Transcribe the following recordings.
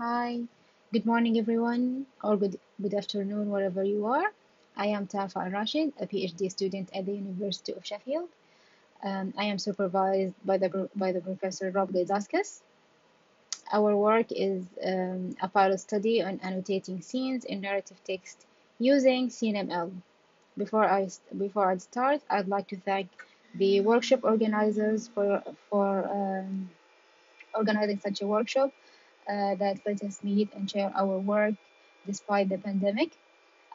Hi, good morning, everyone, or good afternoon, wherever you are. I am Tarfah Alrashid, a PhD student at the University of Sheffield. I am supervised by the professor Rob Gaizauskas. Our work is a pilot study on annotating scenes in narrative text using SceneML. Before I start, I'd like to thank the workshop organizers for organizing such a workshop that let us meet and share our work despite the pandemic.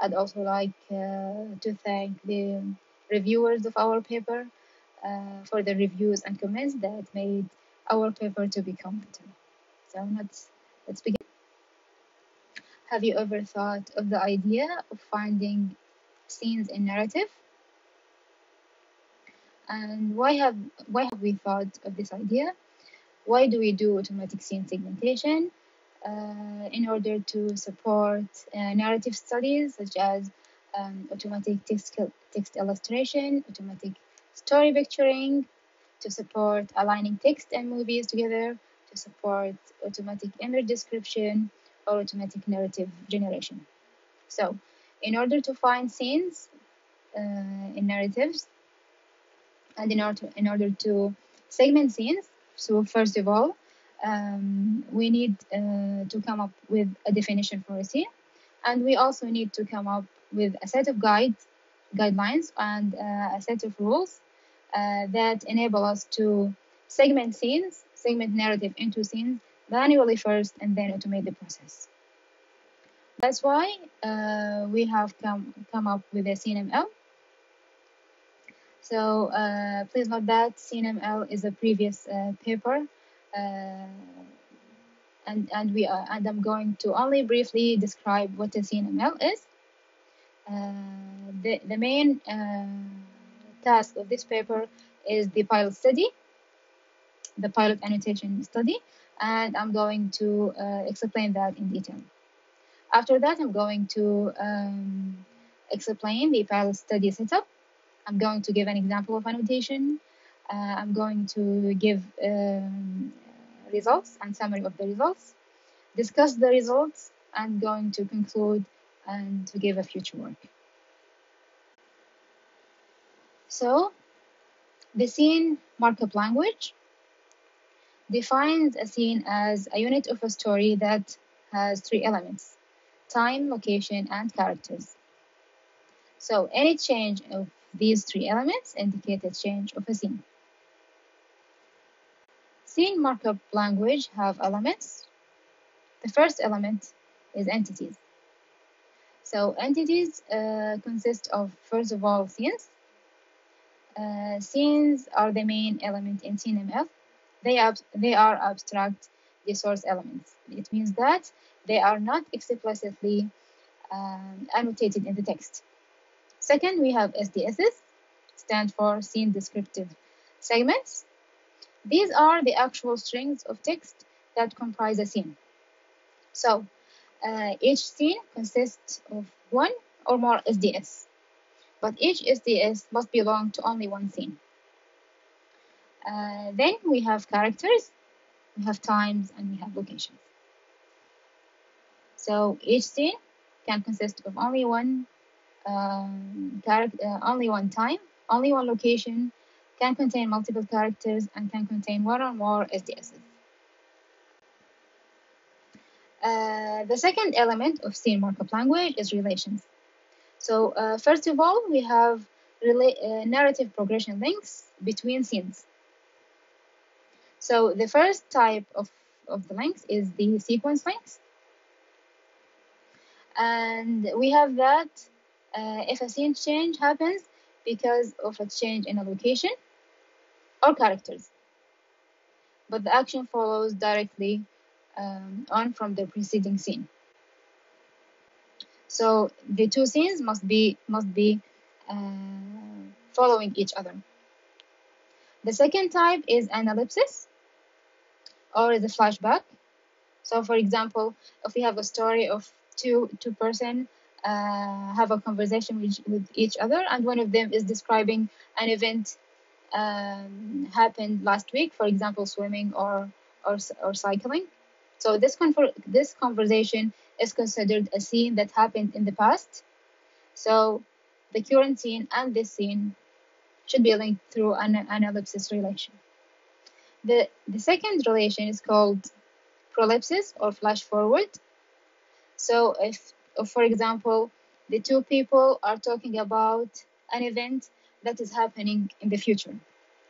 I'd also like to thank the reviewers of our paper for the reviews and comments that made our paper to become better. So let's begin. Have you ever thought of the idea of finding scenes in narrative? And why have we thought of this idea? Why do we do automatic scene segmentation? In order to support narrative studies such as automatic text illustration, automatic story picturing, to support aligning text and movies together, to support automatic image description, or automatic narrative generation. So, in order to find scenes in narratives, and in order to segment scenes, so first of all, we need to come up with a definition for a scene, and we also need to come up with a set of guidelines and a set of rules that enable us to segment narrative into scenes manually first and then automate the process. That's why we have come up with a SceneML. So please note that SceneML is a previous paper, and I'm going to only briefly describe what a SceneML is. The main task of this paper is the pilot study, the pilot annotation study, and I'm going to explain that in detail. After that, I'm going to explain the pilot study setup. I'm going to give an example of annotation. I'm going to give results and summary of the results, discuss the results, and going to conclude and to give a future work. So, the scene markup language defines a scene as a unit of a story that has three elements: time, location, and characters. So any change of these three elements indicate a change of a scene. Scene markup language have elements. The first element is entities. So entities consist of, first of all, scenes. Scenes are the main element in SceneML. They are abstract resource elements. It means that they are not explicitly annotated in the text. Second, we have SDSs, stand for scene descriptive segments. These are the actual strings of text that comprise a scene. So each scene consists of one or more SDS, but each SDS must belong to only one scene. Then we have characters, we have times, and we have locations. So each scene can consist of only one character, only one time, only one location, can contain multiple characters, and can contain one or more SDSs. The second element of scene markup language is relations. So first of all, we have narrative progression links between scenes. So the first type of the links is the sequence links. And we have that if a scene change happens because of a change in a location or characters, but the action follows directly on from the preceding scene. So the two scenes must be following each other. The second type is an ellipsis or the flashback. So for example, if we have a story of two person have a conversation with each other, and one of them is describing an event happened last week, for example, swimming or cycling. So this conversation is considered a scene that happened in the past. So the current scene and this scene should be linked through an ellipsis relation. The second relation is called prolepsis or flash forward. So if, for example, the two people are talking about an event that is happening in the future.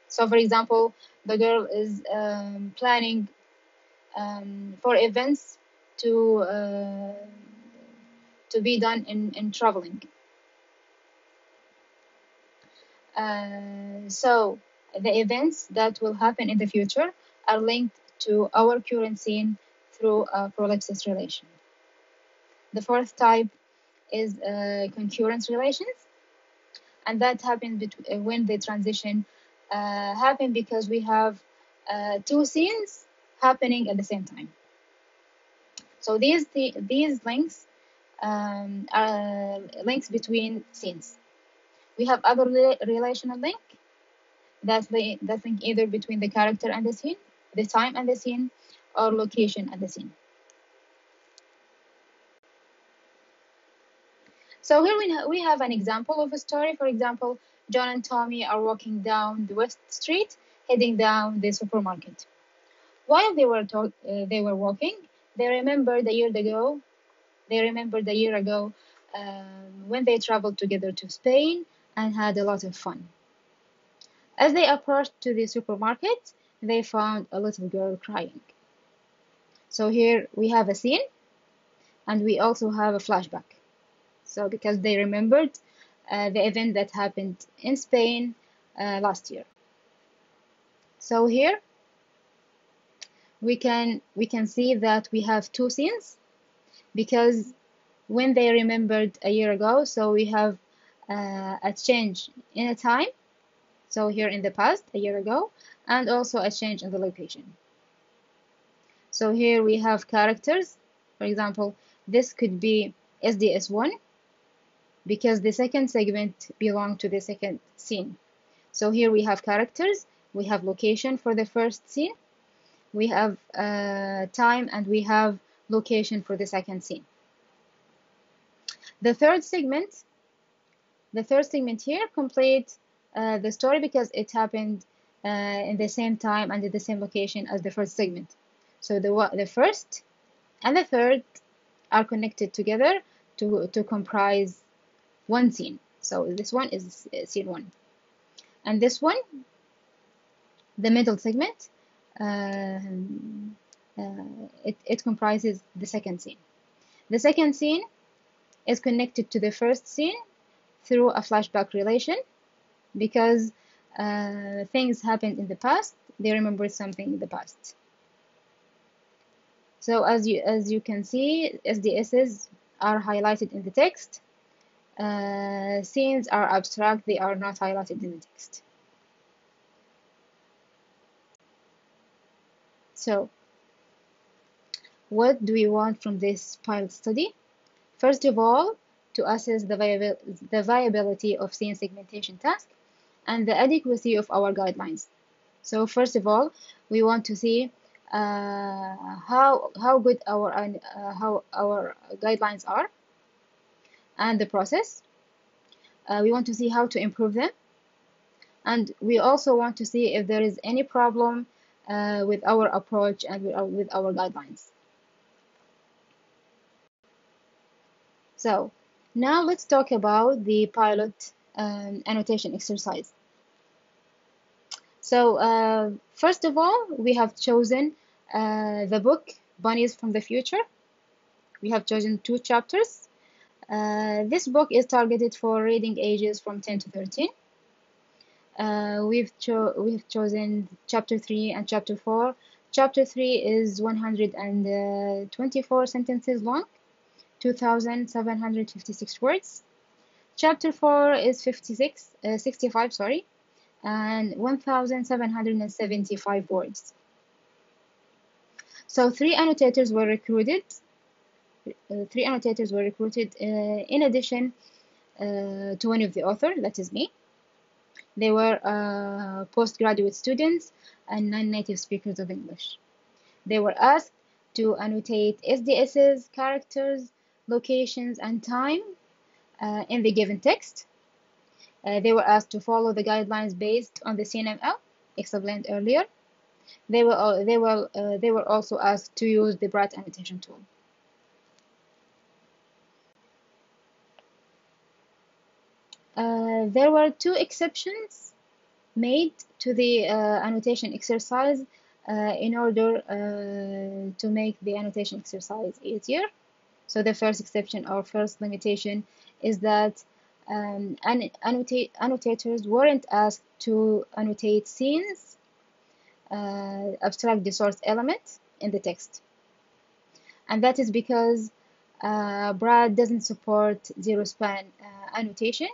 So for example, the girl is planning for events to be done in traveling. So the events that will happen in the future are linked to our current scene through a prolepsis relation. The fourth type is concurrence relations, and that happens when the transition happen because we have two scenes happening at the same time. So these links are links between scenes. We have other relational link that link either between the character and the scene, the time and the scene, or location and the scene. So here we have an example of a story. For example, John and Tommy are walking down the West Street, heading down the supermarket. While they were walking, they remembered a year ago. When they traveled together to Spain and had a lot of fun. As they approached to the supermarket, they found a little girl crying. So here we have a scene, and we also have a flashback. So because they remembered the event that happened in Spain last year. So here we can see that we have two scenes because when they remembered a year ago, so we have a change in a time. So here in the past, a year ago, and also a change in the location. So here we have characters. For example, this could be SDS1 because the second segment belongs to the second scene. So here we have characters, we have location for the first scene, we have time, and we have location for the second scene. The third segment here completes the story because it happened in the same time and at the same location as the first segment. So the first and the third are connected together to comprise one scene. So this one is scene 1. And this one, the middle segment, it comprises the second scene. The second scene is connected to the first scene through a flashback relation because things happened in the past, they remembered something in the past. So as you can see, SDSs are highlighted in the text. Scenes are abstract, they are not highlighted in the text. So what do we want from this pilot study? First of all, to assess the viability of scene segmentation task and the adequacy of our guidelines. So first of all, we want to see how good our guidelines are and the process. We want to see how to improve them, and we also want to see if there is any problem with our approach and with our guidelines. So now let's talk about the pilot annotation exercise. So first of all, we have chosen the book Bunnies from the Future. We have chosen 2 chapters. This book is targeted for reading ages from 10 to 13. We've chosen chapter 3 and chapter 4. Chapter 3 is 124 sentences long, 2,756 words. Chapter 4 is 65, and 1,775 words. So 3 annotators were recruited. In addition to one of the authors, that is me. They were postgraduate students and non-native speakers of English. They were asked to annotate SDSs, characters, locations, and time in the given text. They were asked to follow the guidelines based on the SceneML explained earlier. They were also asked to use the bright annotation tool. There were two exceptions made to the annotation exercise in order to make the annotation exercise easier. So the first exception or first limitation is that annotators weren't asked to annotate scenes, abstract the source element in the text. And that is because Brad doesn't support zero span annotation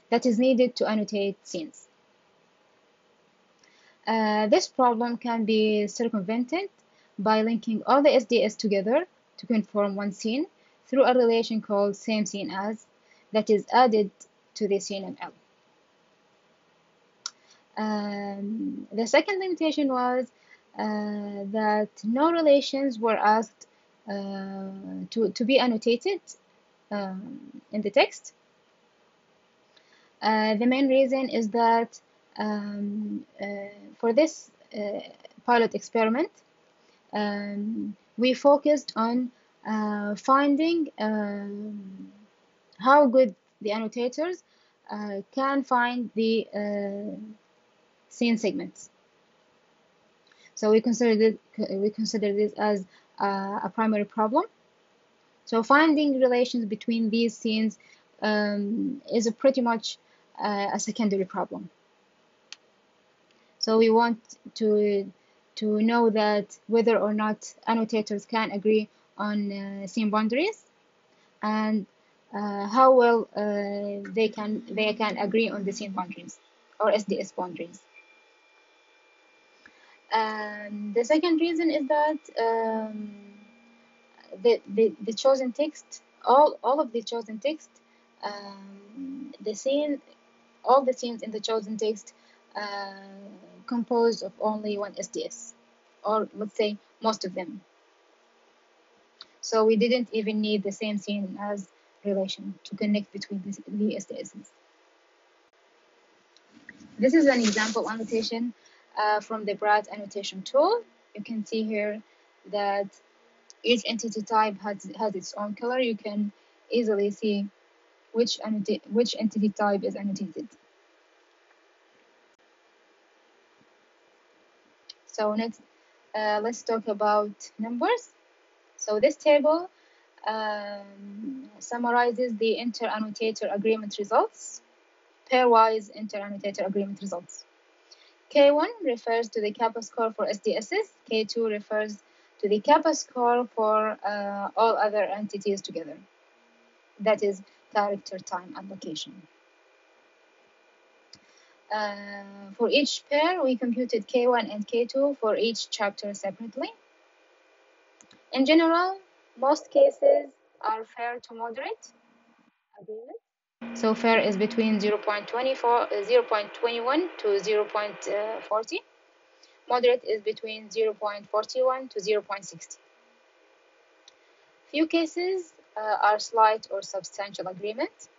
that is needed to annotate scenes. This problem can be circumvented by linking all the SDS together to conform one scene through a relation called same scene as that is added to the SceneML. The second limitation was that no relations were asked to be annotated in the text. The main reason is that for this pilot experiment, we focused on finding how good the annotators can find the scene segments. So we consider this as a primary problem. So finding relations between these scenes is pretty much a secondary problem. So we want to know that whether or not annotators can agree on scene boundaries and how well they can agree on the scene boundaries or SDS boundaries. And the second reason is that the chosen text, all of the chosen text, all the scenes in the chosen text composed of only one SDS, or let's say most of them. So we didn't even need the same scene as relation to connect between the SDSs. This is an example annotation from the Brad annotation tool. You can see here that each entity type has its own color. You can easily see which entity type is annotated. So next, let's talk about numbers. So this table summarizes the inter-annotator agreement results, pairwise inter-annotator agreement results. K1 refers to the kappa score for SDSs. K2 refers to the kappa score for all other entities together. That is character, time, and location. For each pair, we computed K1 and K2 for each chapter separately. In general, most cases are fair to moderate agreement. So fair is between 0.21 to 0.40. Moderate is between 0.41 to 0.60. Few cases are slight or substantial agreement.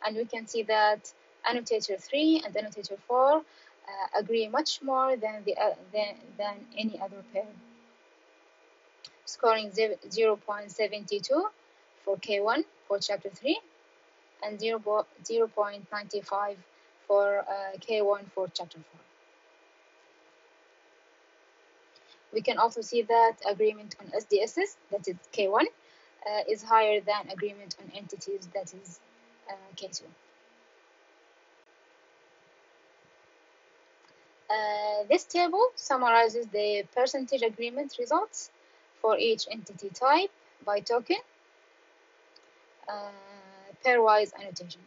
And we can see that annotator 3 and annotator 4 agree much more than any other pair, scoring 0.72 for K1 for chapter 3 and 0.95 for K1 for chapter 4. We can also see that agreement on SDSs, that is K1, is higher than agreement on entities, that is K2. This table summarizes the percentage agreement results for each entity type by token, pairwise annotation.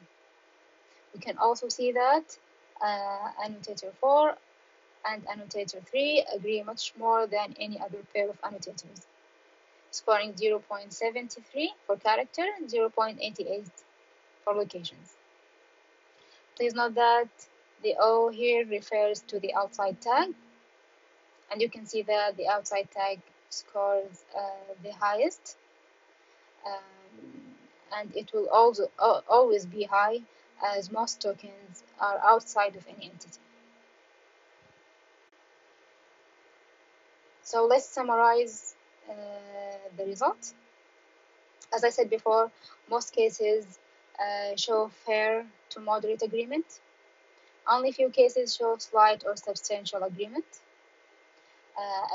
We can also see that annotator 4 and annotator 3 agree much more than any other pair of annotators, scoring 0.73 for character and 0.88 for locations. Please note that the O here refers to the outside tag, and you can see that the outside tag scores the highest, and it will also always be high, as most tokens are outside of any entity. So let's summarize the result. As I said before, most cases show fair to moderate agreement. Only few cases show slight or substantial agreement.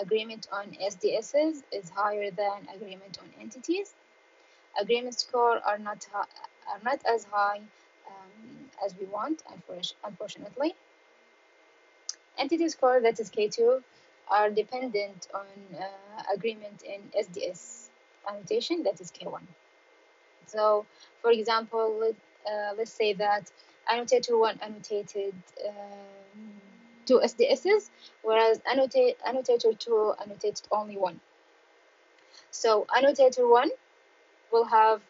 Agreement on SDSs is higher than agreement on entities. Agreement score are not as high as we want, unfortunately. Entity score, that is K2, are dependent on agreement in SDS annotation, that is K1. So, for example, let's say that annotator 1 annotated 2 SDSs, whereas annotator 2 annotated only 1. So annotator 1 will have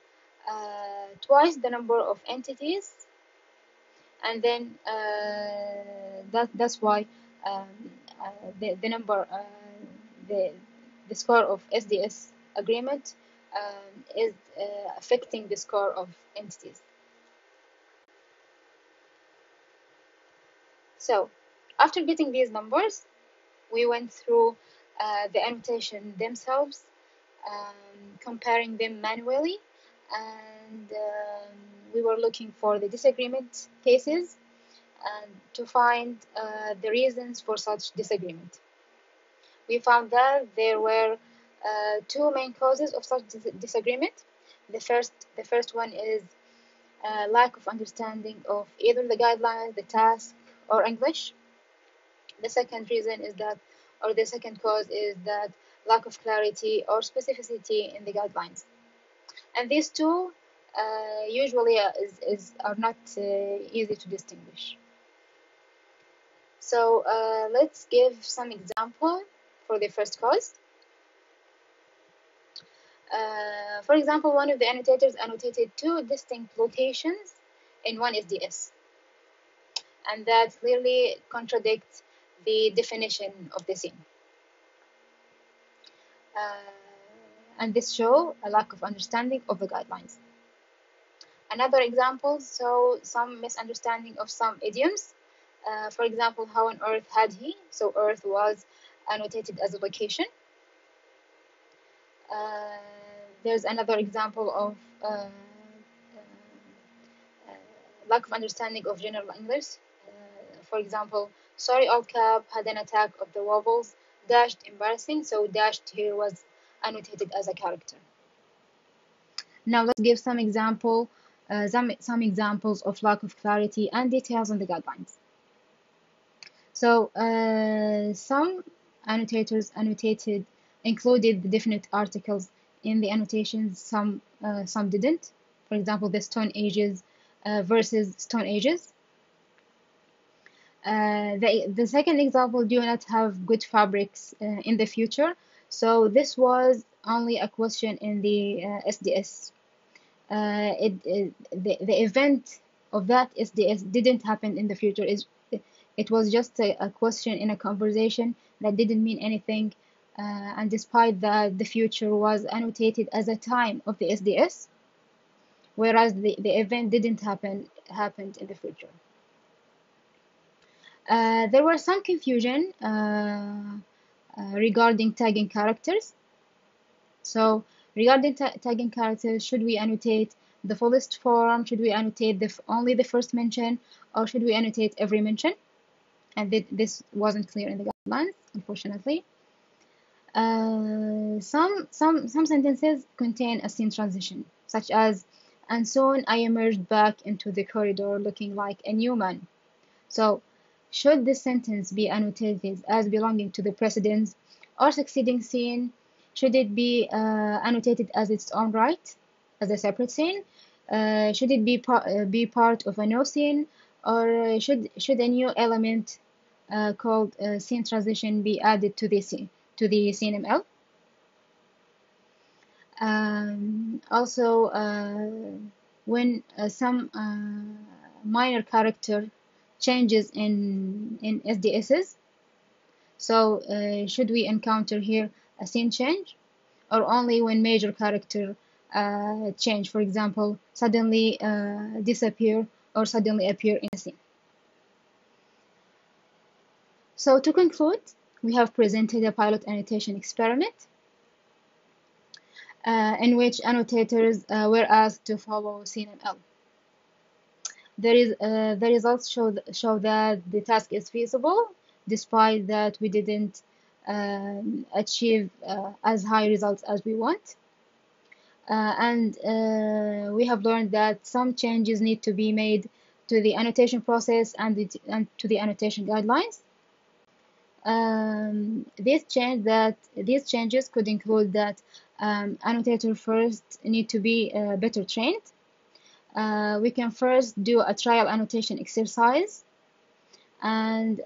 twice the number of entities, and then that's why the number the score of SDS agreement is affecting the score of entities. So after getting these numbers, we went through the annotation themselves, comparing them manually, and we were looking for the disagreement cases and to find the reasons for such disagreement. We found that there were two main causes of such disagreement. The first one is lack of understanding of either the guidelines, the task, or English. The second reason is that, or the second cause is that lack of clarity or specificity in the guidelines. And these two usually are not easy to distinguish. So let's give some example for the first cause. For example, one of the annotators annotated two distinct locations in one SDS, and that clearly contradicts the definition of the scene. And this shows a lack of understanding of the guidelines. Another example, so some misunderstanding of some idioms. For example, how on earth had he? So earth was annotated as a location. There's another example of lack of understanding of general English. For example, sorry old cab had an attack of the wobbles, dashed embarrassing, so dashed here was annotated as a character. Now let's give some examples of lack of clarity and details on the guidelines. So some annotators included the definite articles in the annotations, some didn't. For example, the Stone Ages versus Stone Ages. The second example do not have good fabrics in the future. So this was only a question in the SDS. The event of that SDS didn't happen in the future. It was just a question in a conversation that didn't mean anything. And despite that, the future was annotated as a time of the SDS, whereas the event didn't happened in the future. There was some confusion regarding tagging characters. So regarding tagging characters, should we annotate the fullest form? Should we annotate only the first mention, or should we annotate every mention? And this wasn't clear in the guidelines, unfortunately. Some sentences contain a scene transition, such as, and soon I emerged back into the corridor looking like a new man. So should this sentence be annotated as belonging to the preceding or succeeding scene? Should it be annotated as its own right, as a separate scene? Should it be part of a new scene, or should a new element called scene transition be added to the SceneML? Also, when some minor character changes in SDSs, so should we encounter here a scene change, or only when major character change, for example, suddenly disappear or suddenly appear in a scene. So to conclude, we have presented a pilot annotation experiment in which annotators were asked to follow SceneML. The results show that the task is feasible, despite that we didn't achieve as high results as we want. And we have learned that some changes need to be made to the annotation process and to the annotation guidelines. These changes could include that annotators first need to be better trained. We can first do a trial annotation exercise and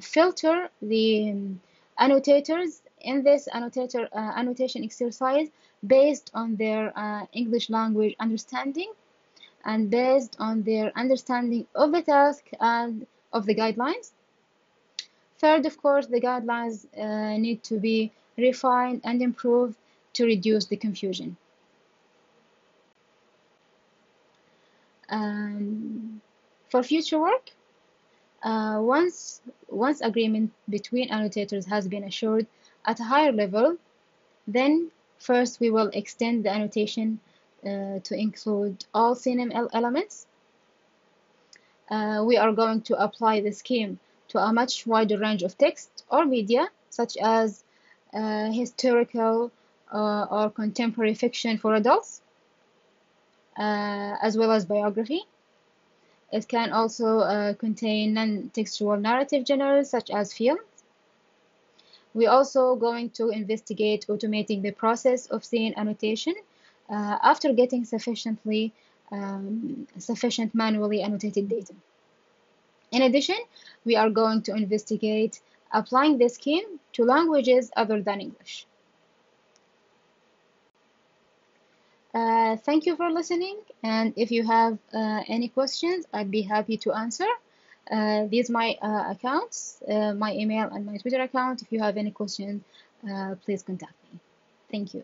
filter the annotators in this annotation exercise based on their English language understanding and based on their understanding of the task and of the guidelines. Third, of course, the guidelines need to be refined and improved to reduce the confusion. For future work, once agreement between annotators has been assured at a higher level, then first we will extend the annotation to include all SceneML elements. We are going to apply the scheme to a much wider range of text or media, such as historical or contemporary fiction for adults, as well as biography. It can also contain non-textual narrative genres, such as films. We're also going to investigate automating the process of scene annotation after getting sufficient manually annotated data. In addition, we are going to investigate applying the scheme to languages other than English. Thank you for listening, and if you have any questions, I'd be happy to answer. These are my accounts, my email and my Twitter account. If you have any questions, please contact me. Thank you.